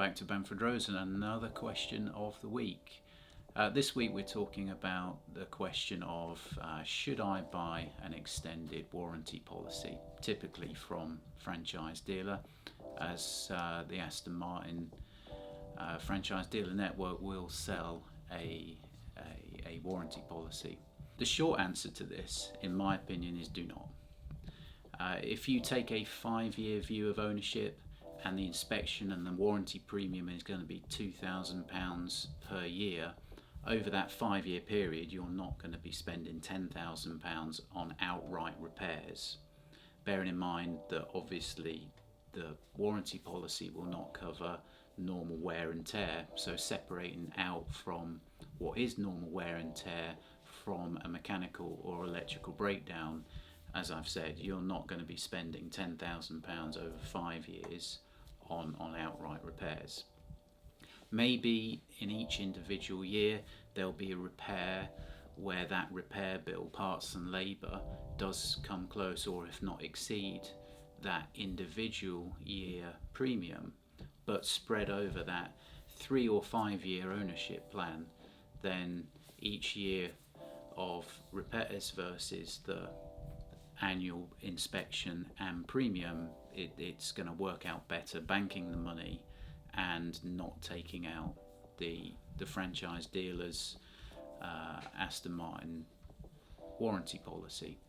back to Bamfordrose and another question of the week. This week we're talking about the question of should I buy an extended warranty policy, typically from franchise dealer, as the Aston Martin franchise dealer network will sell a warranty policy. The short answer to this, in my opinion, is do not. If you take a 5-year view of ownership and the inspection and the warranty premium is going to be £2,000 per year, over that 5-year period you're not going to be spending £10,000 on outright repairs. Bearing in mind that obviously the warranty policy will not cover normal wear and tear, so separating out from what is normal wear and tear from a mechanical or electrical breakdown, as I've said, you're not going to be spending £10,000 over 5 years on outright repairs. Maybe in each individual year there'll be a repair where that repair bill, parts and labour, does come close or if not exceed that individual year premium, but spread over that 3 or 5 year ownership plan, then each year of repairs versus the annual inspection and premium, it's going to work out better banking the money and not taking out the franchise dealer's Aston Martin warranty policy.